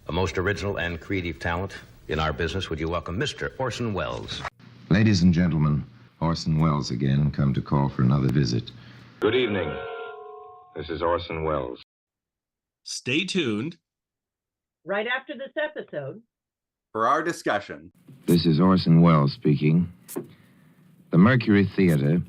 A most original and creative talent in our business. Would you welcome Mr. Orson Welles? Ladies and gentlemen, Orson Welles again, come to call for another visit. Good evening. This is Orson Welles. Stay tuned. Right after this episode. For our discussion. This is Orson Welles speaking. The Mercury Theater,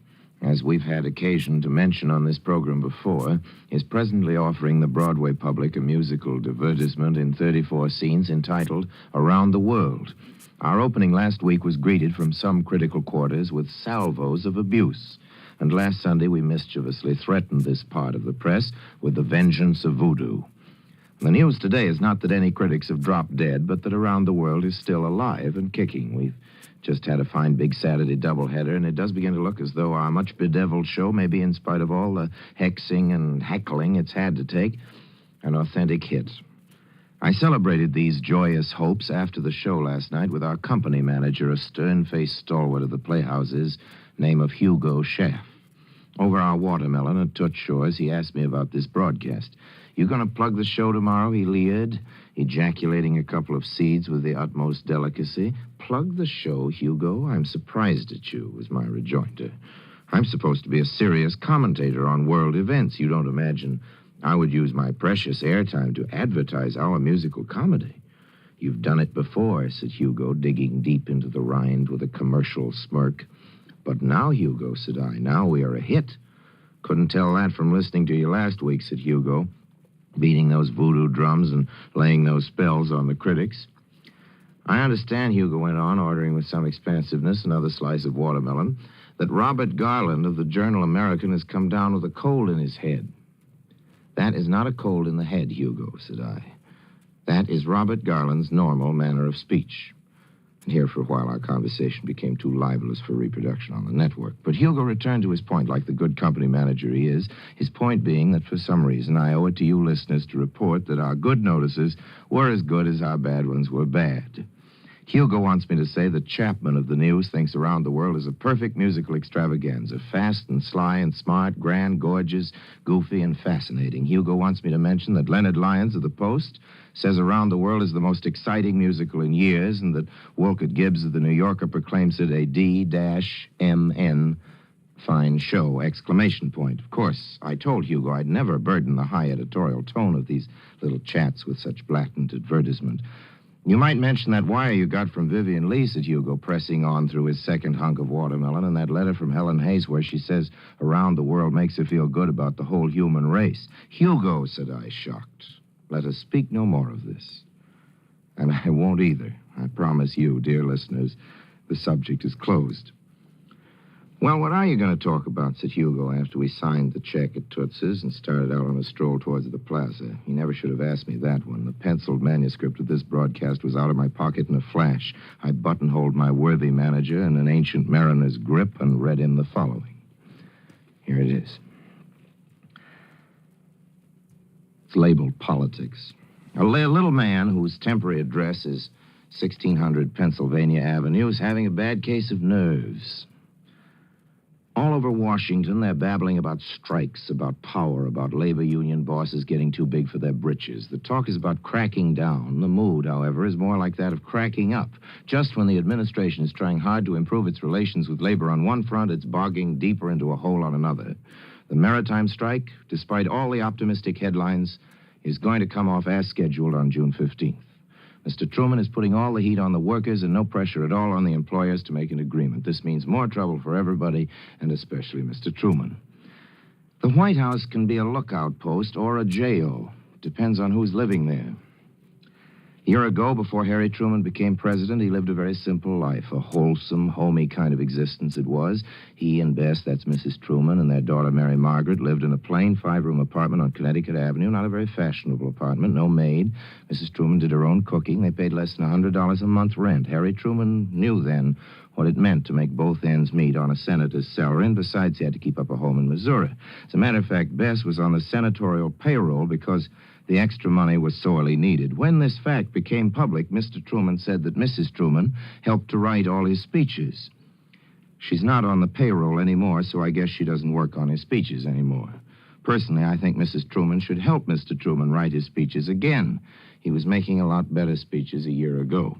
as we've had occasion to mention on this program before, is presently offering the Broadway public a musical divertisement in 34 scenes entitled Around the World. Our opening last week was greeted from some critical quarters with salvos of abuse. And last Sunday we mischievously threatened this part of the press with the vengeance of voodoo. The news today is not that any critics have dropped dead, but that Around the World is still alive and kicking. We've just had a fine big Saturday doubleheader, and it does begin to look as though our much bedeviled show, maybe in spite of all the hexing and heckling it's had to take, an authentic hit. I celebrated these joyous hopes after the show last night with our company manager, a stern-faced stalwart of the playhouses, name of Hugo Schaff. Over our watermelon at Toots Shores, he asked me about this broadcast. "You going to plug the show tomorrow?" he leered, ejaculating a couple of seeds with the utmost delicacy. "Plug the show, Hugo? I'm surprised at you," was my rejoinder. "I'm supposed to be a serious commentator on world events. You don't imagine I would use my precious airtime to advertise our musical comedy." "You've done it before," said Hugo, digging deep into the rind with a commercial smirk. "But now, Hugo," said I, "now we are a hit." "Couldn't tell that from listening to you last week," said Hugo, beating those voodoo drums and laying those spells on the critics. "I understand," Hugo went on, ordering with some expansiveness another slice of watermelon, "that Robert Garland of the Journal American has come down with a cold in his head." "That is not a cold in the head, Hugo," said I. "That is Robert Garland's normal manner of speech." And here for a while our conversation became too libelous for reproduction on the network. But Hugo returned to his point like the good company manager he is, his point being that for some reason I owe it to you listeners to report that our good notices were as good as our bad ones were bad. Hugo wants me to say that Chapman of the News thinks Around the World is a perfect musical extravaganza, fast and sly and smart, grand, gorgeous, goofy, and fascinating. Hugo wants me to mention that Leonard Lyons of the Post says Around the World is the most exciting musical in years, and that Wolcott Gibbs of the New Yorker proclaims it a D-MN fine show, exclamation point. Of course, I told Hugo I'd never burden the high editorial tone of these little chats with such blatant advertisement. "You might mention that wire you got from Vivian Lee," said Hugo, pressing on through his second hunk of watermelon, "and that letter from Helen Hayes where she says Around the World makes her feel good about the whole human race." "Hugo," said I, shocked, "let us speak no more of this." And I won't either. I promise you, dear listeners, the subject is closed. "Well, what are you going to talk about?" said Hugo after we signed the check at Toots's and started out on a stroll towards the plaza. He never should have asked me that one. The penciled manuscript of this broadcast was out of my pocket in a flash. I buttonholed my worthy manager in an ancient mariner's grip and read him the following. Here it is. It's labeled Politics. A little man whose temporary address is 1600 Pennsylvania Avenue is having a bad case of nerves. All over Washington, they're babbling about strikes, about power, about labor union bosses getting too big for their britches. The talk is about cracking down. The mood, however, is more like that of cracking up. Just when the administration is trying hard to improve its relations with labor on one front, it's bogging deeper into a hole on another. The maritime strike, despite all the optimistic headlines, is going to come off as scheduled on June 15th. Mr. Truman is putting all the heat on the workers and no pressure at all on the employers to make an agreement. This means more trouble for everybody, and especially Mr. Truman. The White House can be a lookout post or a jail. Depends on who's living there. A year ago, before Harry Truman became president, he lived a very simple life, a wholesome, homey kind of existence it was. He and Bess, that's Mrs. Truman, and their daughter Mary Margaret, lived in a plain 5-room apartment on Connecticut Avenue, not a very fashionable apartment, no maid. Mrs. Truman did her own cooking. They paid less than $100 a month rent. Harry Truman knew then what it meant to make both ends meet on a senator's salary, and besides, he had to keep up a home in Missouri. As a matter of fact, Bess was on the senatorial payroll because the extra money was sorely needed. When this fact became public, Mr. Truman said that Mrs. Truman helped to write all his speeches. She's not on the payroll anymore, so I guess she doesn't work on his speeches anymore. Personally, I think Mrs. Truman should help Mr. Truman write his speeches again. He was making a lot better speeches a year ago.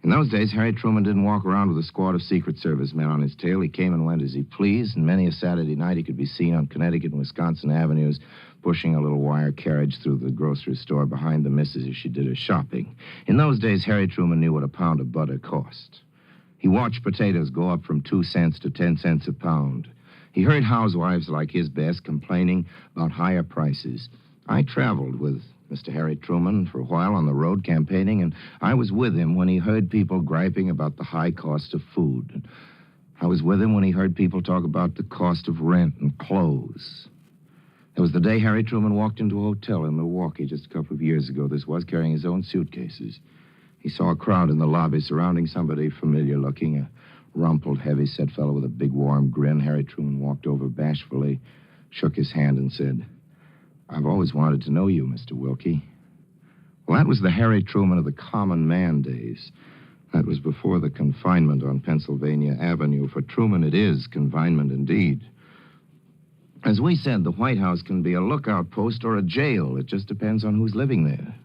In those days, Harry Truman didn't walk around with a squad of Secret Service men on his tail. He came and went as he pleased, and many a Saturday night he could be seen on Connecticut and Wisconsin avenues pushing a little wire carriage through the grocery store behind the missus as she did her shopping. In those days, Harry Truman knew what a pound of butter cost. He watched potatoes go up from 2 cents to 10 cents a pound. He heard housewives like his best complaining about higher prices. I traveled with Mr. Harry Truman for a while on the road campaigning, and I was with him when he heard people griping about the high cost of food. I was with him when he heard people talk about the cost of rent and clothes. It was the day Harry Truman walked into a hotel in Milwaukee just a couple of years ago, this was, carrying his own suitcases. He saw a crowd in the lobby surrounding somebody familiar-looking, a rumpled, heavy-set fellow with a big, warm grin. Harry Truman walked over bashfully, shook his hand, and said, "I've always wanted to know you, Mr. Wilkie." Well, that was the Harry Truman of the common man days. That was before the confinement on Pennsylvania Avenue. For Truman, it is confinement indeed. As we said, the White House can be a lookout post or a jail. It just depends on who's living there.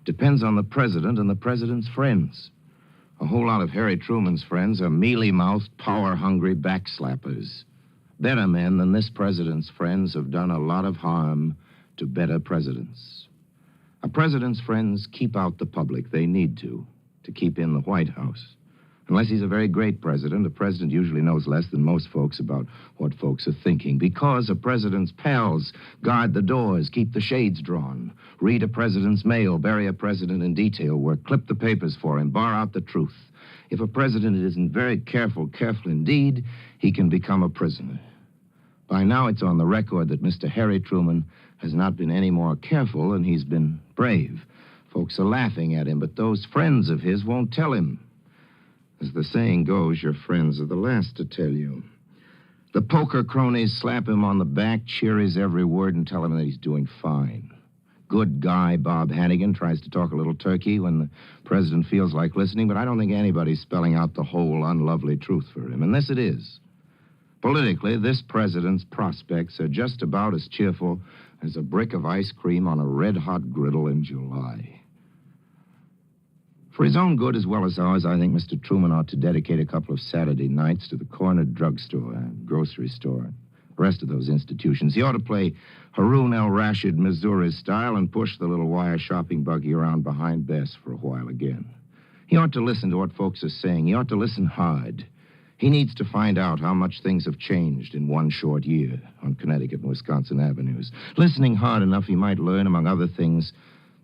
Depends on the president and the president's friends. A whole lot of Harry Truman's friends are mealy-mouthed, power-hungry backslappers. Better men than this president's friends have done a lot of harm to better presidents. A president's friends keep out the public. They need to keep in the White House. Unless he's a very great president, a president usually knows less than most folks about what folks are thinking, because a president's pals guard the doors, keep the shades drawn, read a president's mail, bury a president in detail work, clip the papers for him, bar out the truth. If a president isn't very careful indeed, he can become a prisoner. By now, it's on the record that Mr. Harry Truman has not been any more careful, and he's been brave. Folks are laughing at him, but those friends of his won't tell him. As the saying goes, your friends are the last to tell you. The poker cronies slap him on the back, cheer his every word, and tell him that he's doing fine. Good guy Bob Hannigan tries to talk a little turkey when the president feels like listening, but I don't think anybody's spelling out the whole unlovely truth for him. And this it is. Politically, this president's prospects are just about as cheerful as a brick of ice cream on a red-hot griddle in July. For his own good as well as ours, I think Mr. Truman ought to dedicate a couple of Saturday nights to the corner drugstore and grocery store, the rest of those institutions. He ought to play Harun el-Rashid Missouri style and push the little wire shopping buggy around behind Bess for a while again. He ought to listen to what folks are saying. He ought to listen hard. He needs to find out how much things have changed in one short year on Connecticut and Wisconsin avenues. Listening hard enough, he might learn, among other things,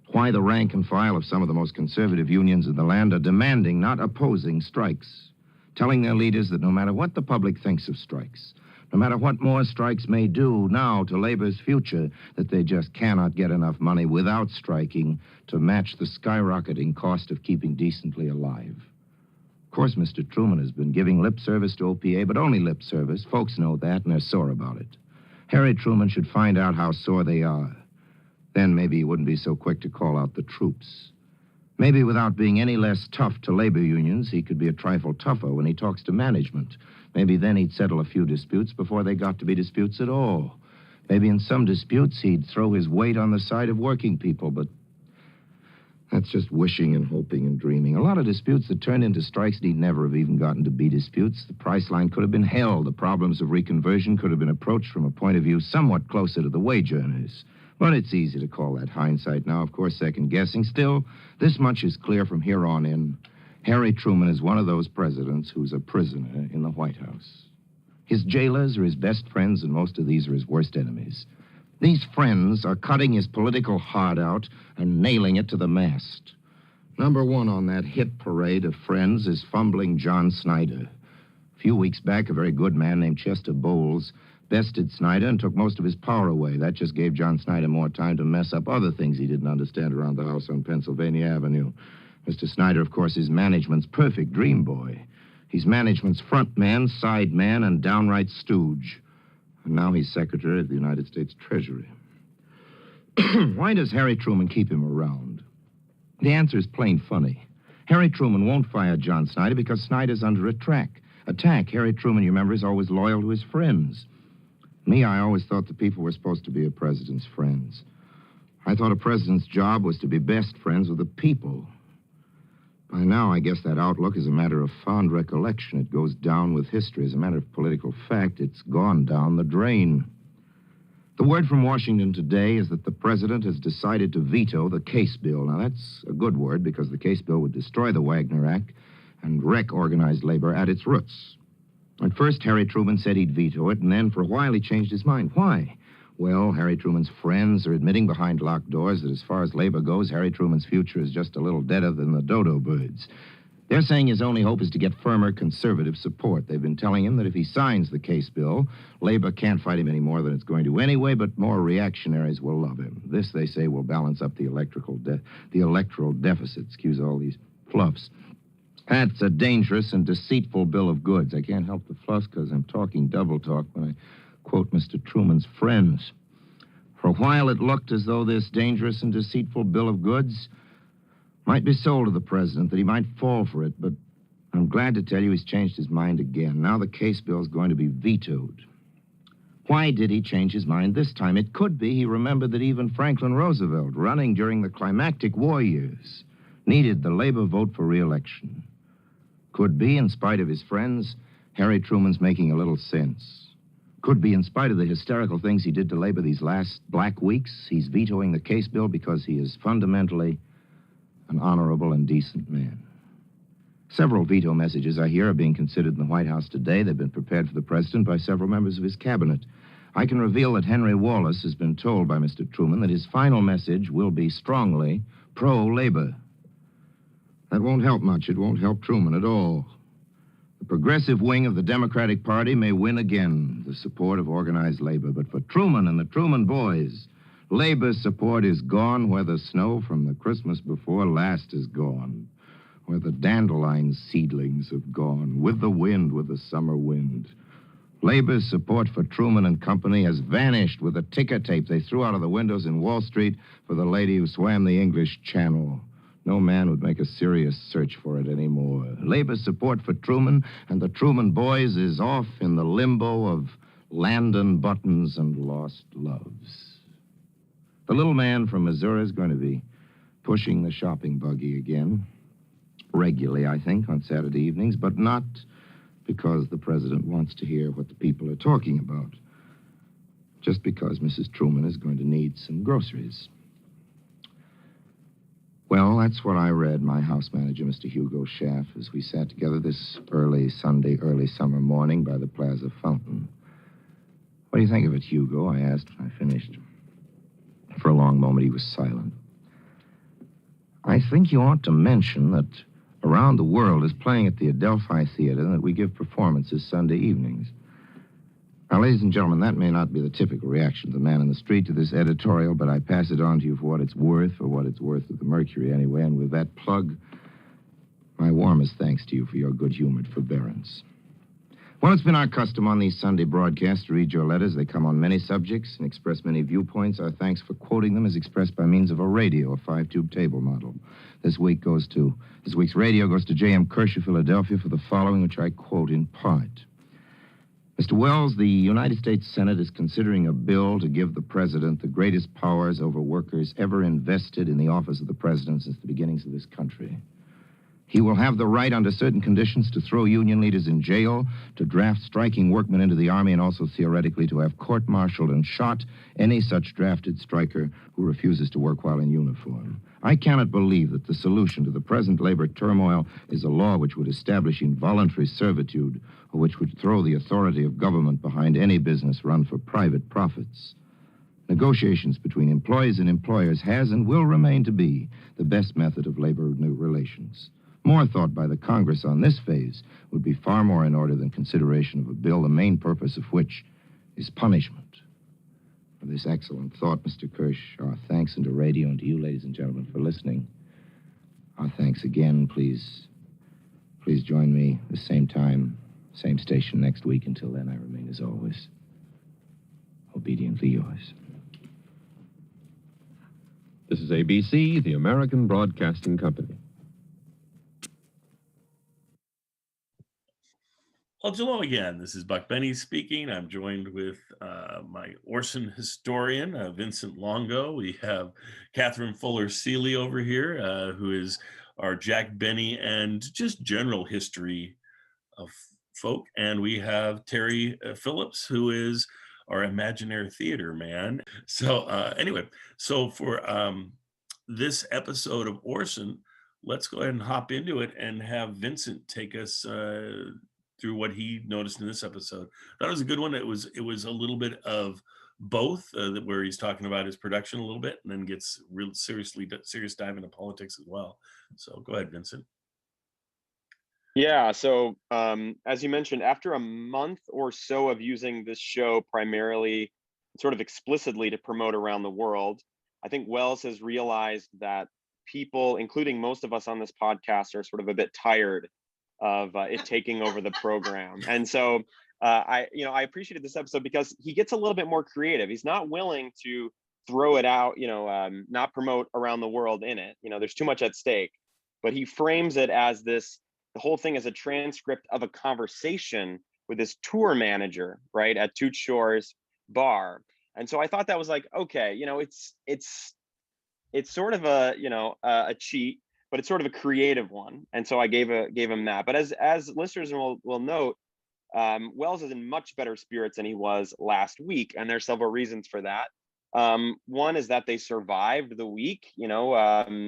why the rank and file of some of the most conservative unions in the land are demanding, not opposing, strikes, telling their leaders that no matter what the public thinks of strikes, no matter what more strikes may do now to labor's future, that they just cannot get enough money without striking to match the skyrocketing cost of keeping decently alive. Of course, Mr. Truman has been giving lip service to OPA, but only lip service. Folks know that, and they're sore about it. Harry Truman should find out how sore they are. Then maybe he wouldn't be so quick to call out the troops. Maybe without being any less tough to labor unions, he could be a trifle tougher when he talks to management. Maybe then he'd settle a few disputes before they got to be disputes at all. Maybe in some disputes he'd throw his weight on the side of working people, but that's just wishing and hoping and dreaming. A lot of disputes that turned into strikes need never have even gotten to be disputes. The price line could have been held. The problems of reconversion could have been approached from a point of view somewhat closer to the wage earners. But it's easy to call that hindsight now, of course, second-guessing. Still, this much is clear from here on in. Harry Truman is one of those presidents who's a prisoner in the White House. His jailers are his best friends, and most of these are his worst enemies. These friends are cutting his political heart out and nailing it to the mast. Number one on that hit parade of friends is fumbling John Snyder. A few weeks back, a very good man named Chester Bowles bested Snyder and took most of his power away. That just gave John Snyder more time to mess up other things he didn't understand around the house on Pennsylvania Avenue. Mr. Snyder, of course, is management's perfect dream boy. He's management's front man, side man, and downright stooge. And now he's Secretary of the United States Treasury. Why does Harry Truman keep him around? The answer is plain funny. Harry Truman won't fire John Snyder because Snyder's under attack. Harry Truman, you remember, is always loyal to his friends. Me, I always thought the people were supposed to be a president's friends. I thought a president's job was to be best friends with the people. By now, I guess that outlook is a matter of fond recollection. It goes down with history. As a matter of political fact, it's gone down the drain. The word from Washington today is that the president has decided to veto the case bill. Now, that's a good word because the case bill would destroy the Wagner Act and wreck organized labor at its roots. At first, Harry Truman said he'd veto it, and then for a while he changed his mind. Why? Well, Harry Truman's friends are admitting behind locked doors that as far as labor goes, Harry Truman's future is just a little deader than the dodo birds. They're saying his only hope is to get firmer conservative support. They've been telling him that if he signs the case bill, labor can't fight him any more than it's going to anyway, but more reactionaries will love him. This, they say, will balance up the electoral deficit. Excuse all these fluffs. That's a dangerous and deceitful bill of goods. I can't help the fluffs because I'm talking double talk when I quote Mr. Truman's friends. For a while, it looked as though this dangerous and deceitful bill of goods might be sold to the president, that he might fall for it, but I'm glad to tell you he's changed his mind again. Now the case bill is going to be vetoed. Why did he change his mind this time? It could be he remembered that even Franklin Roosevelt, running during the climactic war years, needed the labor vote for re-election. Could be, in spite of his friends, Harry Truman's making a little sense. Could be, in spite of the hysterical things he did to labor these last black weeks, he's vetoing the case bill because he is fundamentally an honorable and decent man. Several veto messages, I hear, are being considered in the White House today. They've been prepared for the president by several members of his cabinet. I can reveal that Henry Wallace has been told by Mr. Truman that his final message will be strongly pro-labor. That won't help much. It won't help Truman at all. The progressive wing of the Democratic Party may win again the support of organized labor. But for Truman and the Truman boys, labor's support is gone where the snow from the Christmas before last is gone, where the dandelion seedlings have gone, with the wind, with the summer wind. Labor's support for Truman and company has vanished with the ticker tape they threw out of the windows in Wall Street for the lady who swam the English Channel. No man would make a serious search for it anymore. Labor's support for Truman and the Truman boys is off in the limbo of Landon buttons and lost loves. The little man from Missouri is going to be pushing the shopping buggy again, regularly, I think, on Saturday evenings, but not because the president wants to hear what the people are talking about, just because Mrs. Truman is going to need some groceries. Well, that's what I read my house manager, Mr. Hugo Schaff, as we sat together this early summer morning by the Plaza fountain. What do you think of it, Hugo? I asked when I finished. For a long moment, he was silent. I think you ought to mention that Around the World is playing at the Adelphi Theater and that we give performances Sunday evenings. Now, ladies and gentlemen, that may not be the typical reaction of the man in the street to this editorial, but I pass it on to you for what it's worth of the Mercury anyway, and with that plug, my warmest thanks to you for your good-humored forbearance. Well, it's been our custom on these Sunday broadcasts to read your letters. They come on many subjects and express many viewpoints. Our thanks for quoting them is expressed by means of a radio, a 5-tube table model. This week's radio goes to J.M. Kirsch of Philadelphia for the following, which I quote in part. Mr. Wells, the United States Senate is considering a bill to give the president the greatest powers over workers ever invested in the office of the president since the beginnings of this country. He will have the right, under certain conditions, to throw union leaders in jail, to draft striking workmen into the army, and also theoretically to have court-martialed and shot any such drafted striker who refuses to work while in uniform. I cannot believe that the solution to the present labor turmoil is a law which would establish involuntary servitude or which would throw the authority of government behind any business run for private profits. Negotiations between employees and employers has and will remain to be the best method of labor relations. More thought by the Congress on this phase would be far more in order than consideration of a bill, the main purpose of which is punishment. For this excellent thought, Mr. Kirsch, our thanks, and to radio and to you, ladies and gentlemen, for listening. Our thanks again. Please join me the same time, same station next week. Until then, I remain, as always, obediently yours. This is ABC, the American Broadcasting Company. Well, hello again. This is Buck Benny speaking. I'm joined with my Orson historian, Vincent Longo. We have Catherine Fuller Seeley over here, who is our Jack Benny and just general history of folk. And we have Terry Phillips, who is our imaginary theater man. So anyway, so for this episode of Orson, let's go ahead and hop into it and have Vincent take us through what he noticed in this episode. That was a good one. It was a little bit of both, where he's talking about his production a little bit, and then gets real serious dive into politics as well. So go ahead, Vincent. Yeah, so as you mentioned, after a month or so of using this show primarily sort of explicitly to promote around the world, I think Wells has realized that people, including most of us on this podcast, are sort of a bit tired of it taking over the program. And so I appreciated this episode because he gets a little bit more creative. He's not willing to throw it out, not promote around the world in it. There's too much at stake, but he frames it as the whole thing as a transcript of a conversation with this tour manager, right, at Toots Shor's bar. And so I thought that was like, okay, it's sort of a cheat, but it's sort of a creative one. And so I gave him that. But as listeners will note, Wells is in much better spirits than he was last week, and there's several reasons for that. One is that they survived the week.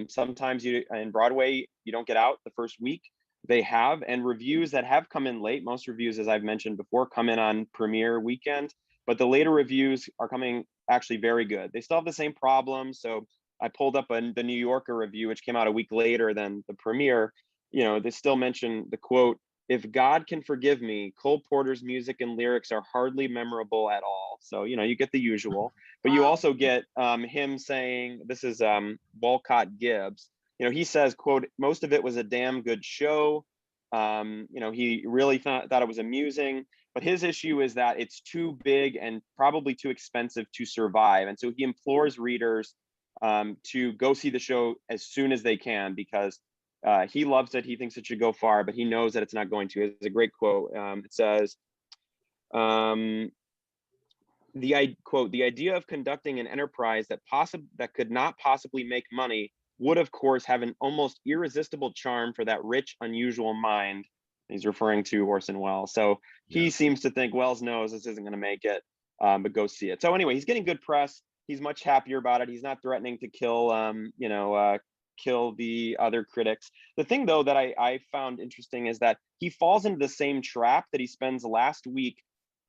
Sometimes in Broadway you don't get out the first week. They have, and reviews that have come in late. Most reviews, as I've mentioned before, come in on premiere weekend, but the later reviews are coming actually very good. They still have the same problems. So I pulled up the New Yorker review, which came out a week later than the premiere. They still mention the quote, "If God can forgive me, Cole Porter's music and lyrics are hardly memorable at all." So, you get the usual, but you also get him saying, this is Walcott Gibbs, he says, quote, "Most of it was a damn good show." He really thought it was amusing, but his issue is that it's too big and probably too expensive to survive. And so he implores readers to go see the show as soon as they can, because he loves it. He thinks it should go far, but he knows that it's not going to. It's a great quote. It says, "The idea of conducting an enterprise that could not possibly make money would, of course, have an almost irresistible charm for that rich, unusual mind." He's referring to Orson Welles. So he seems to think Welles knows this isn't going to make it, but go see it. So anyway, he's getting good press. He's much happier about it. He's not threatening to kill the other critics. The thing, though, that I found interesting is that he falls into the same trap that he spends last week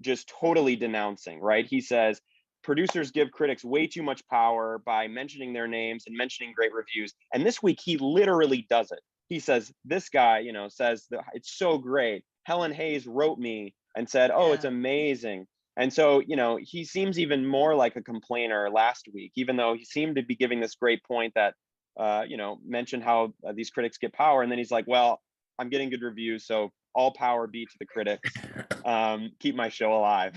just totally denouncing, right? He says, producers give critics way too much power by mentioning their names and mentioning great reviews. And this week, he literally does it. He says, this guy, says that it's so great. Helen Hayes wrote me and said, oh, it's amazing. And so, he seems even more like a complainer last week, even though he seemed to be giving this great point that, mentioned how these critics get power. And then he's like, well, I'm getting good reviews, so all power be to the critics. Keep my show alive.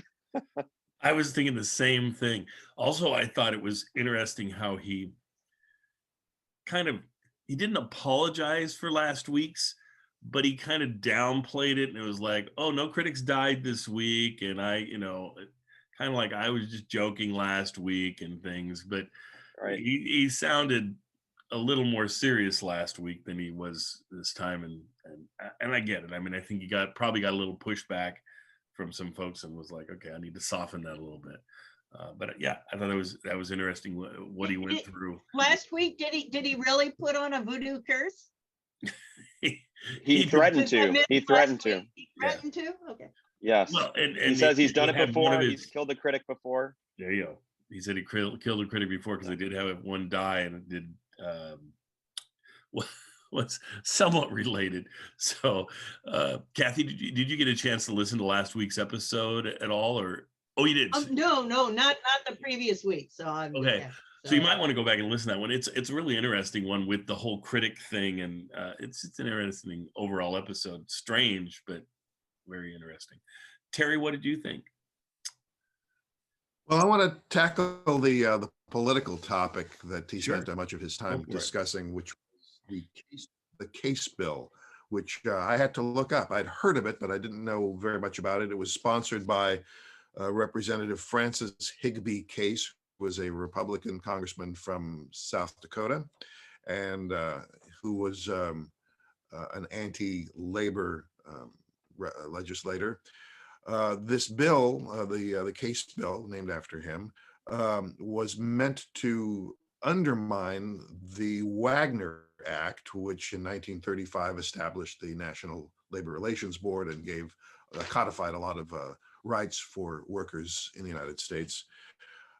I was thinking the same thing. Also, I thought it was interesting how he didn't apologize for last week's, but he kind of downplayed it, and it was like, oh, no critics died this week, and I kind of like I was just joking last week and things, but right. He sounded a little more serious last week than he was this time, and I get it. I mean, I think he probably got a little pushback from some folks and was like, okay, I need to soften that a little bit. But yeah, I thought that was interesting what he went through. Last week, did he really put on a voodoo curse? He threatened to. He threatened to. He threatened to? Okay. Yes. Well, and he says he's done it before. He's killed a critic before. There you go. He said he killed a critic before because they did have one die, and it did was somewhat related. So, Kathy, did you get a chance to listen to last week's episode at all, or? Oh, you did. No, not the previous week. So okay. Yeah, so you might want to go back and listen to that one. It's a really interesting one with the whole critic thing, and it's an interesting overall episode. Strange, but very interesting. Terry, what did you think? Well, I want to tackle the political topic that he spent much of his time discussing, which was the case bill, which I had to look up. I'd heard of it, but I didn't know very much about it. It was sponsored by Representative Francis Higbee Case, who was a Republican congressman from South Dakota, and who was an anti-labor legislator. This bill, the Case bill, named after him, was meant to undermine the Wagner Act, which in 1935 established the National Labor Relations Board and gave codified a lot of rights for workers in the United States.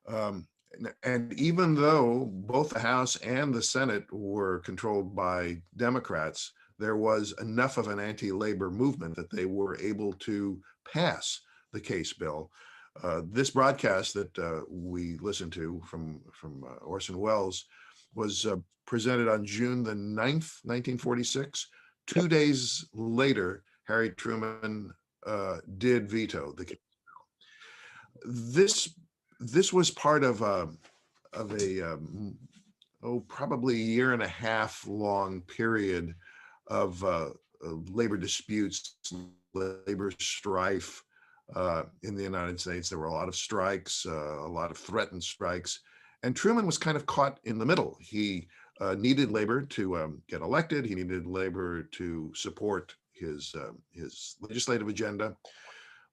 And even though both the House and the Senate were controlled by Democrats, there was enough of an anti-labor movement that they were able to pass the Case bill. This broadcast that we listened to from Orson Welles was presented on June the 9th, 1946. 2 days later, Harry Truman did veto the Case bill. This was part of a probably a year and a half long period of labor disputes, labor strife in the United States. There were a lot of strikes, a lot of threatened strikes, and Truman was kind of caught in the middle. He needed labor to get elected. He needed labor to support his legislative agenda,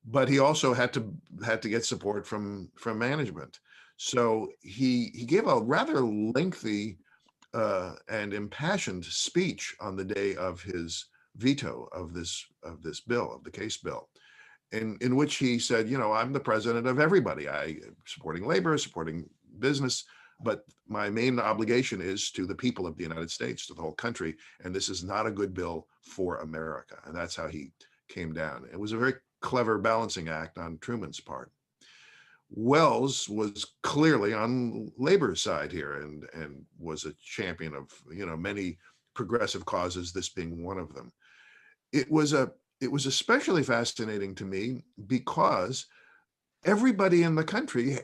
but he also had to get support from management. So he gave a rather lengthy and impassioned speech on the day of his veto of this bill, of the Case bill, in which he said, I'm the president of everybody. I supporting labor, supporting business, but my main obligation is to the people of the United States, to the whole country, and this is not a good bill for America. And that's how he came down. It was a very clever balancing act on Truman's part. Welles was clearly on labor's side here and was a champion of many progressive causes, this being one of them. It was especially fascinating to me because everybody in the country,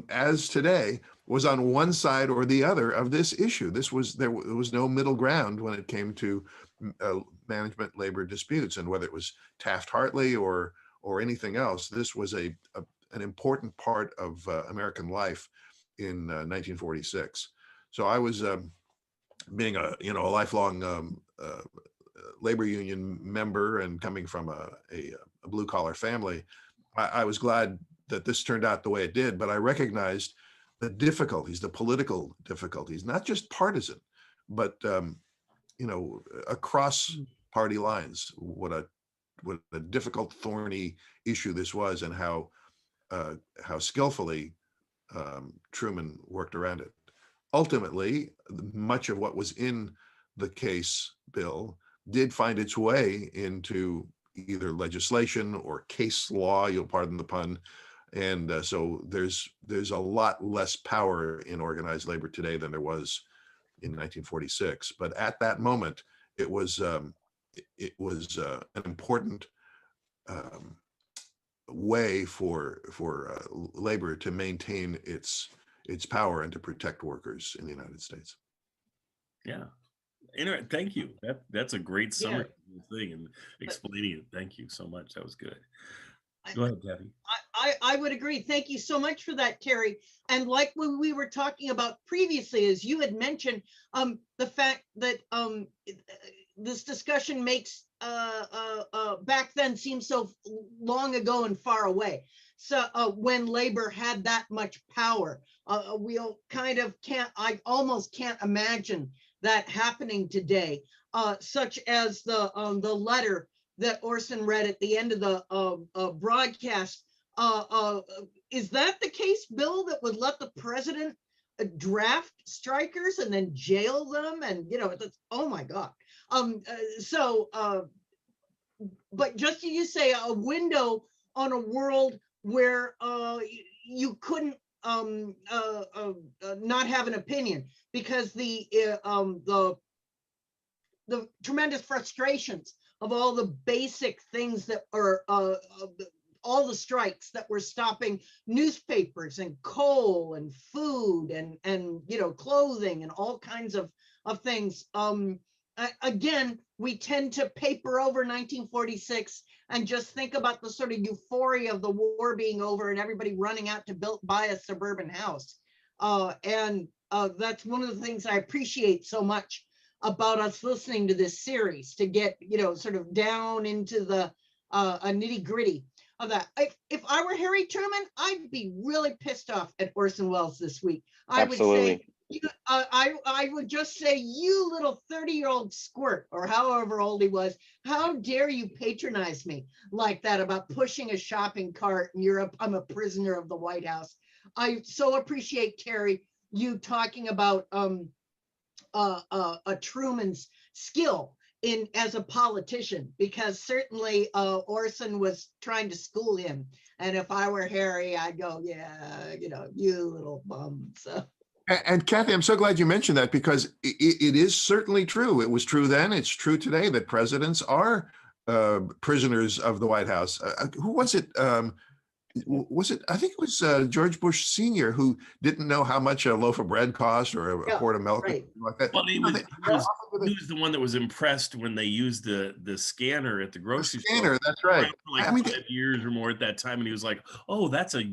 as today, was on one side or the other of this issue. There was no middle ground when it came to management labor disputes, and whether it was Taft-Hartley or anything else, this was an important part of American life in 1946. So I was being a lifelong labor union member and coming from a blue collar family. I was glad that this turned out the way it did, but I recognized the difficulties, the political difficulties, not just partisan, but across party lines. What a difficult, thorny issue this was, and how skillfully Truman worked around it. Ultimately, much of what was in the Case bill did find its way into either legislation or case law, you'll pardon the pun. And so there's a lot less power in organized labor today than there was in 1946. But at that moment, it was an important way for labor to maintain its power and to protect workers in the United States. Yeah. Thank you. That's a great summary of the thing and explaining it. Thank you so much. That was good. Go ahead, Kathy. I would agree. Thank you so much for that, Terry. And like when we were talking about previously, as you had mentioned, the fact that this discussion makes back then seem so long ago and far away. So when labor had that much power, we'll kind of I almost can't imagine that happening today, such as the letter that Orson read at the end of the broadcast. Is that the Case bill that would let the president draft strikers and then jail them? And oh my God. But just as you say, a window on a world where you couldn't not have an opinion, because the tremendous frustrations of all the basic things that are all the strikes that were stopping newspapers and coal and food and clothing and all kinds of things. again, we tend to paper over 1946 and just think about the sort of euphoria of the war being over and everybody running out to buy a suburban house. And that's one of the things I appreciate so much about us listening to this series, to get, sort of down into the nitty gritty of that. If I were Harry Truman, I'd be really pissed off at Orson Welles this week. I Absolutely. would say, I would just say, you little 30-year-old squirt, or however old he was, how dare you patronize me like that about pushing a shopping cart and I'm a prisoner of the White House. I so appreciate, Terry, you talking about Truman's skill as a politician, because certainly Orson was trying to school him. And if I were Harry, I'd go, yeah, you little bum. So. And Kathy, I'm so glad you mentioned that, because it is certainly true. It was true then. It's true today that presidents are prisoners of the White House. Who was it? I think it was George Bush Sr. who didn't know how much a loaf of bread cost or a quart of milk, right. like that. Well, he was the one that was impressed when they used the scanner at the grocery store. That's right. For like 5 years or more at that time, and he was like, "Oh, that's a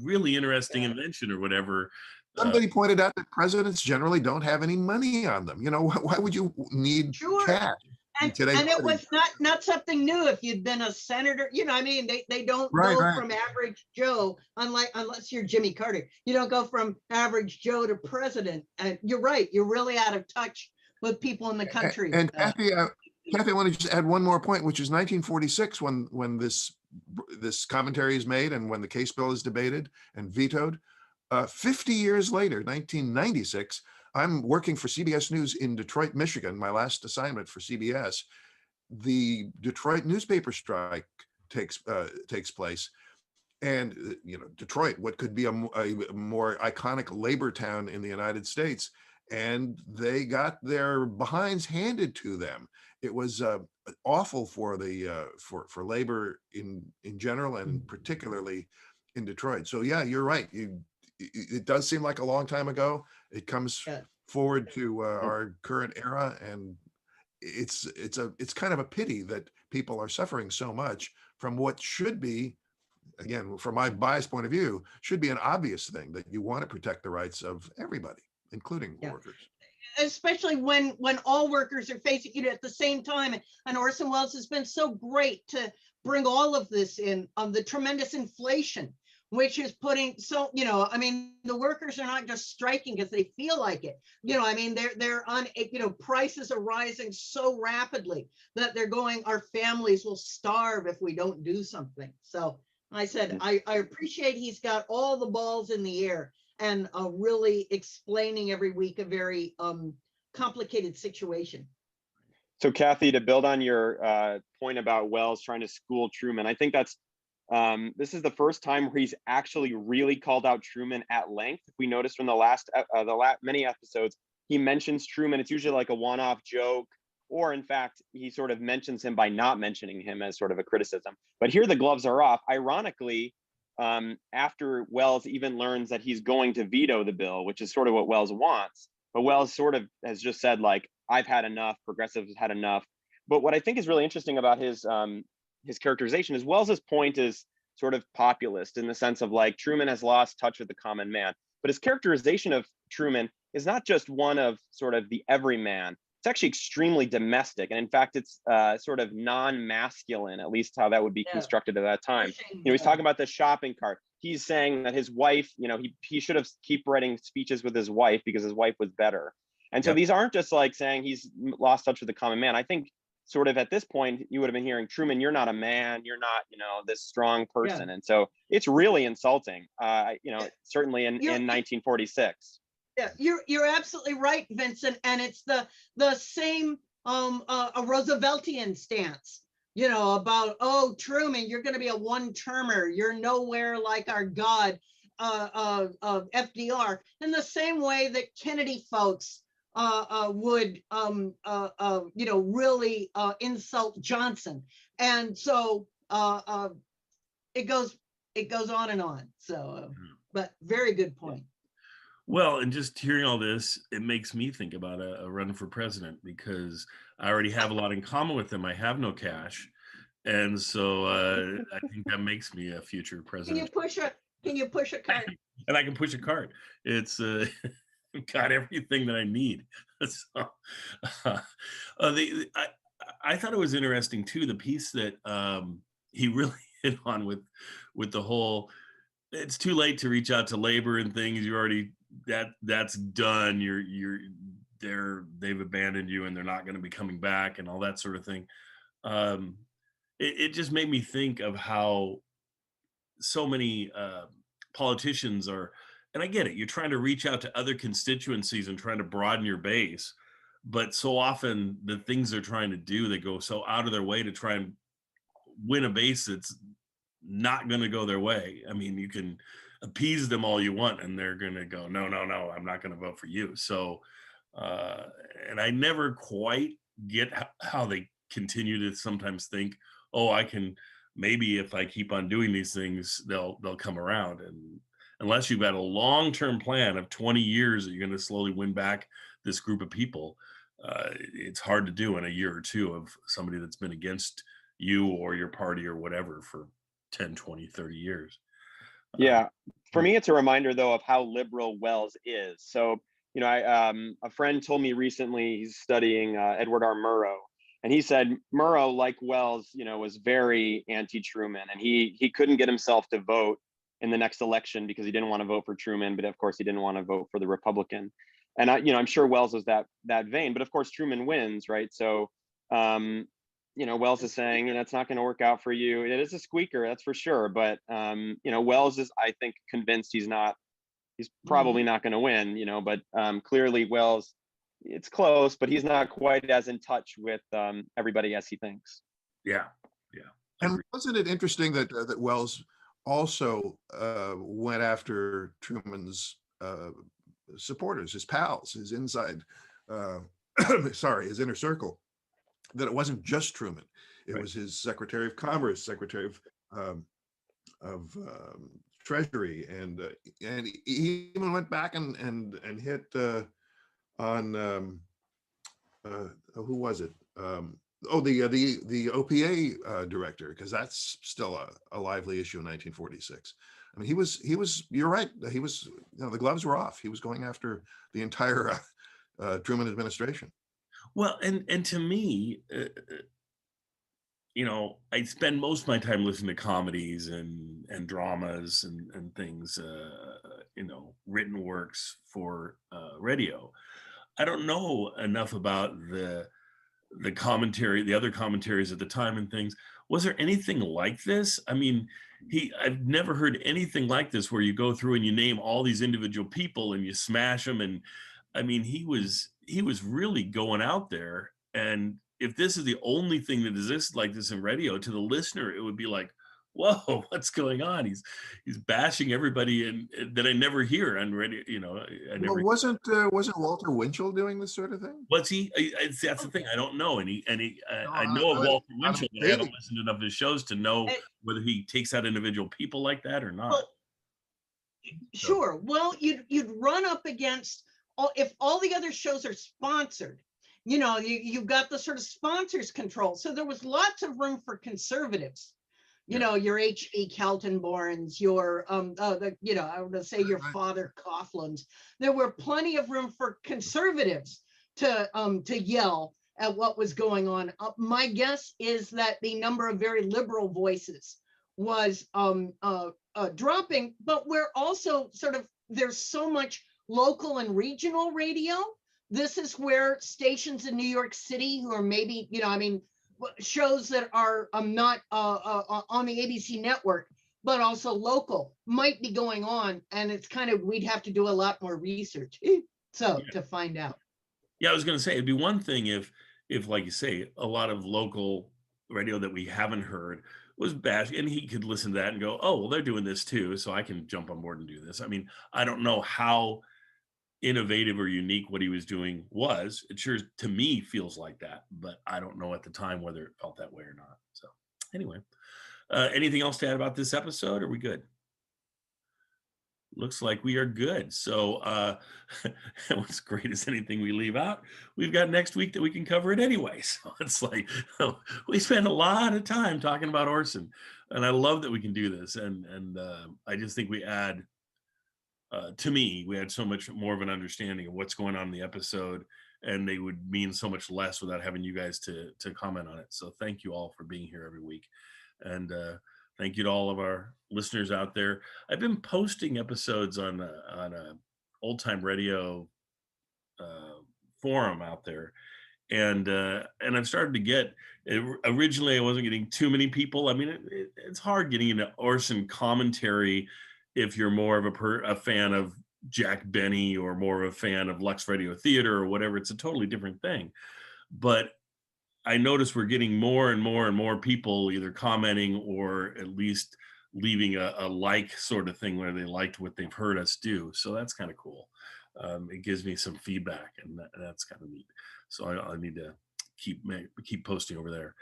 really interesting invention," or whatever. Somebody pointed out that presidents generally don't have any money on them. Why would you need cash? And it was not something new. If you'd been a senator, they don't go from average Joe, unless you're Jimmy Carter. You don't go from average Joe to president. And you're right. You're really out of touch with people in the country. And Kathy, I want to just add one more point, which is 1946, when this commentary is made and when the case bill is debated and vetoed. 50 years later, 1996. I'm working for CBS News in Detroit, Michigan, my last assignment for CBS. The Detroit newspaper strike takes place. And, Detroit, what could be a more iconic labor town in the United States, and they got their behinds handed to them. It was awful for for labor in general, and particularly in Detroit. So yeah, you're right. It does seem like a long time ago. It comes forward to our current era, and it's kind of a pity that people are suffering so much from what should be, again, from my biased point of view, should be an obvious thing, that you want to protect the rights of everybody, including workers. Especially when all workers are facing at the same time. And Orson Welles has been so great to bring all of this in, the tremendous inflation, which is putting, the workers are not just striking because they feel like it. They're on, prices are rising so rapidly that they're going, our families will starve if we don't do something. So I said, I appreciate he's got all the balls in the air and really explaining every week a very complicated situation. So Kathy, to build on your point about Welles trying to school Truman, I think that's this is the first time where he's actually really called out Truman at length. We noticed from the many episodes, he mentions Truman. It's usually like a one-off joke, or in fact, he sort of mentions him by not mentioning him as sort of a criticism. But here the gloves are off. Ironically, after Welles even learns that he's going to veto the bill, which is sort of what Welles wants, but Welles sort of has just said, like, I've had enough, progressives had enough. But what I think is really interesting about his characterization is Welles's point is sort of populist in the sense of, like, Truman has lost touch with the common man. But his characterization of Truman is not just one of sort of the everyman. It's actually extremely domestic. And in fact, it's sort of non-masculine, at least how that would be constructed at that time. He's talking about the shopping cart. He's saying that his wife, he should have keep writing speeches with his wife because his wife was better. And so these aren't just like saying he's lost touch with the common man. I think sort of at this point, you would have been hearing, Truman, you're not a man, you're not, this strong person. And so it's really insulting, certainly in 1946. Yeah, you're absolutely right, Vincent. And it's the same a Rooseveltian stance, about, oh, Truman, you're going to be a one-termer. You're nowhere like our God, FDR. In the same way that Kennedy folks would, really insult Johnson. And so it goes on and on. So, but very good point. Well, and just hearing all this, it makes me think about a run for president because I already have a lot in common with them. I have no cash, and so I think that makes me a future Can you president. push a, can you push a cart? And I can push a cart. It's got everything that I need. So, I thought it was interesting too, the piece that he really hit on with the whole. It's too late to reach out to labor and things. You already that's done. They've abandoned you and they're not going to be coming back and all that sort of thing. Um, it just made me think of how so many politicians are, and I get it, you're trying to reach out to other constituencies and trying to broaden your base, but so often the things they're trying to do, they go so out of their way to try and win a base that's not going to go their way. I mean, you can appease them all you want and they're going to go, no, no, no, I'm not going to vote for you. So and I never quite get how they continue to sometimes think, oh, I can, maybe if I keep on doing these things, they'll come around. And unless you've got a long-term plan of 20 years that you're going to slowly win back this group of people, it's hard to do in a year or two of somebody that's been against you or your party or whatever for 10, 20, 30 years. Yeah. For me, it's a reminder though of how liberal Wells is. So, you know, a friend told me recently, he's studying Edward R. Murrow, and he said Murrow, like Wells, you know, was very anti-Truman, and he couldn't get himself to vote in the next election because he didn't want to vote for Truman, but of course he didn't want to vote for the Republican. And I'm sure Wells was that vein, but of course Truman wins, right? So, Wells is saying, it's not going to work out for you. It is a squeaker, that's for sure. But, Wells is, I think, convinced he's probably not going to win, but clearly Wells, it's close, but he's not quite as in touch with everybody as he thinks. Yeah. And wasn't it interesting that that Wells also went after Truman's supporters, his pals, his inside, his inner circle? That it wasn't just Truman; it was his Secretary of Commerce, Secretary of Treasury, and he even went back and hit on who was it? The OPA director, because that's still a lively issue in 1946. I mean, he was. You're right. He was. The gloves were off. He was going after the entire Truman administration. Well, and to me, I spend most of my time listening to comedies and dramas and things, written works for radio. I don't know enough about the commentary, the other commentaries at the time and things. Was there anything like this? I mean, I've never heard anything like this where you go through and you name all these individual people and you smash them. And I mean, he was really going out there. And if this is the only thing that exists like this in radio, to the listener, it would be like, whoa, what's going on? He's bashing everybody and that I never hear on radio. Well, wasn't Walter Winchell doing this sort of thing? Was he? That's the thing. I don't know. I know of Walter Winchell, but I haven't listened to enough of his shows to know whether he takes out individial people like that or not. Well, sure. Well, you'd run up against if all the other shows are sponsored. You've got the sort of sponsors control. So there was lots of room for conservatives. Your H.E. Kaltenborns, your I would say your Father Coughlin's. There were plenty of room for conservatives to yell at what was going on. My guess is that the number of very liberal voices was dropping, but we're also there's so much local and regional radio. This is where stations in New York City who are maybe, shows that are not on the ABC network, but also local might be going on. And it's we'd have to do a lot more research to find out. Yeah, I was going to say, it'd be one thing if, like you say, a lot of local radio that we haven't heard was bashed, and he could listen to that and go, oh, well, they're doing this too, so I can jump on board and do this. I mean, I don't know how innovative or unique what he was doing was. It sure, to me, feels like that, but I don't know at the time whether it felt that way or not. So anyway, anything else to add about this episode? Are we good? looks like we are good. So what's great is anything we leave out, we've got next week that we can cover it anyway. So it's like we spend a lot of time talking about Orson, and I love that we can do this. And I just think we add, to me, we had so much more of an understanding of what's going on in the episode, and they would mean so much less without having you guys to comment on it. So thank you all for being here every week, and thank you to all of our listeners out there. I've been posting episodes on a old time radio forum out there, and I've started to get. Originally, I wasn't getting too many people. I mean, it's hard getting into Orson commentary if you're more of a fan of Jack Benny or more of a fan of Lux Radio Theater or whatever. It's a totally different thing. But I notice we're getting more and more and more people either commenting or at least leaving a like sort of thing where they liked what they've heard us do. So that's kind of cool. It gives me some feedback, and that's kind of neat. So I need to keep posting over there.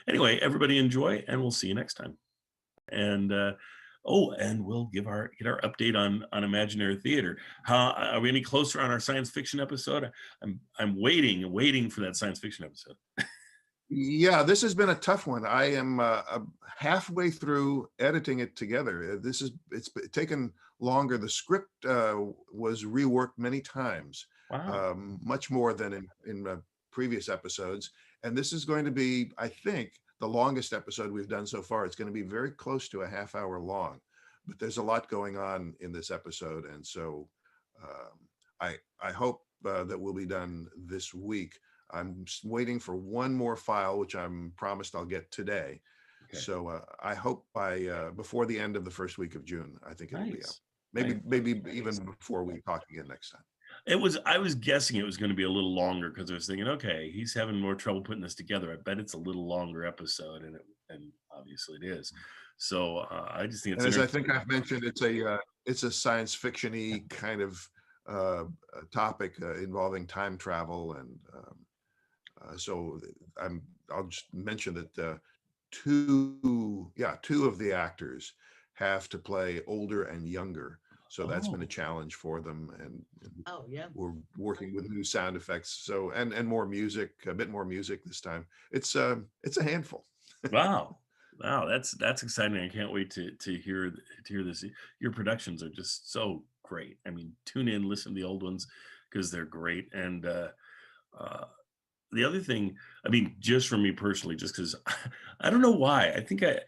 Anyway, everybody enjoy, and we'll see you next time. And and we'll get our update on Imaginary Theater. How are we any closer on our science fiction episode? I'm waiting for that science fiction episode. Yeah, this has been a tough one. I am halfway through editing it together. It's taken longer. The script was reworked many times, Wow. much more than in previous episodes. And this is going to be, I think, the longest episode we've done so far. It's going to be very close to a half hour long, but there's a lot going on in this episode. And so I hope that we'll be done this week. I'm waiting for one more file, which I'm promised I'll get today. Okay. So I hope by before the end of the first week of June, I think it'll be up. Maybe even before we talk again next time. I was guessing it was going to be a little longer because I was thinking, okay, he's having more trouble putting this together. I bet it's a little longer episode, and obviously it is. So I just think it's. And as I think I've mentioned, it's a science fiction-y kind of topic involving time travel, and so I'll just mention that two of the actors have to play older and younger. So that's been a challenge for them, and we're working with new sound effects. So and more music, a bit more music this time. It's a handful. Wow, that's exciting. I can't wait to hear this. Your productions are just so great. I mean, tune in, listen to the old ones because they're great. And the other thing, I mean, just for me personally, just because I don't know why, I think I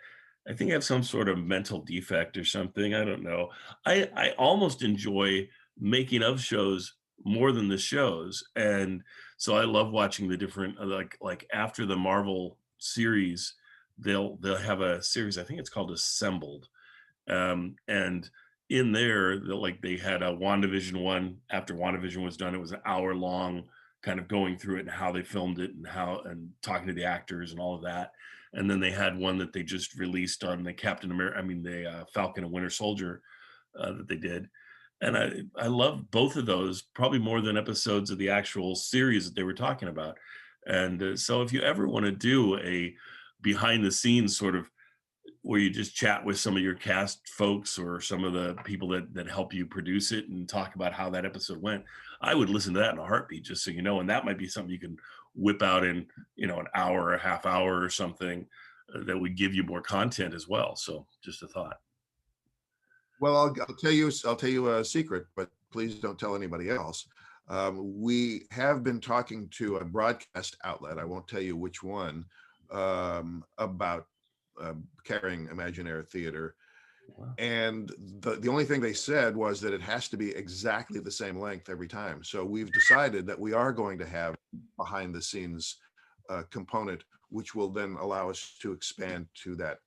have some sort of mental defect or something. I don't know. I almost enjoy making of shows more than the shows. And so I love watching the different, like after the Marvel series, they'll have a series, I think it's called Assembled. And in there, they had a WandaVision one. After WandaVision was done, it was an hour long, kind of going through it and how they filmed it and talking to the actors and all of that. And then they had one that they just released on the Falcon and Winter Soldier that they did. And I love both of those, probably more than episodes of the actual series that they were talking about. And so if you ever want to do a behind the scenes sort of where you just chat with some of your cast folks or some of the people that help you produce it and talk about how that episode went, I would listen to that in a heartbeat, just so you know. And that might be something you can whip out in, an hour or a half hour or something that would give you more content as well. So just a thought. Well, I'll tell you a secret, but please don't tell anybody else. We have been talking to a broadcast outlet, I won't tell you which one, about carrying Imaginary Theater. Wow. And the only thing they said was that it has to be exactly the same length every time. So we've decided that we are going to have behind the scenes component, which will then allow us to expand to that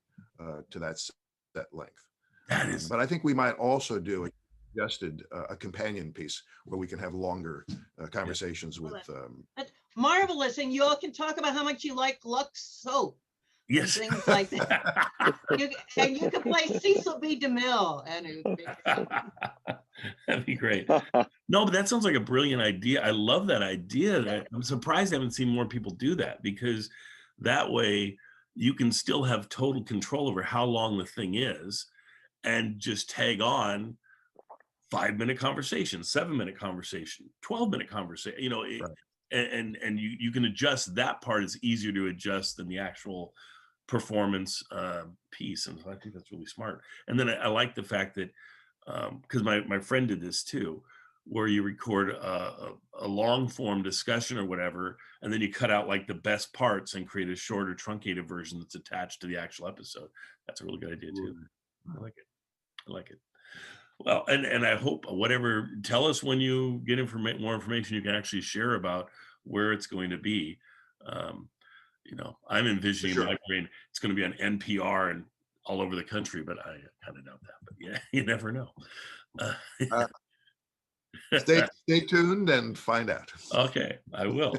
set length. That is. But I think we might also do a companion piece where we can have longer conversations with. That's marvelous, and you all can talk about how much you like Lux soap. Yes. And things like that. you can play Cecil B. DeMille, and that'd be great. No, but that sounds like a brilliant idea. I love that idea. I'm surprised I haven't seen more people do that, because that way you can still have total control over how long the thing is and just tag on 5-minute conversation, 7-minute conversation, 12-minute conversation, Right. and you can adjust that part. Is easier to adjust than the actual performance piece. And so I think that's really smart. And then I like the fact that, because my friend did this too, where you record a long form discussion or whatever, and then you cut out like the best parts and create a shorter truncated version that's attached to the actual episode. That's a really good idea too. I like it. I like it. Well, and I hope tell us when you get more information you can actually share about where it's going to be. I'm envisioning Sure. in my brain it's going to be on NPR and all over the country, but I kind of doubt that. But yeah, you never know. Stay tuned and find out. Okay, I will.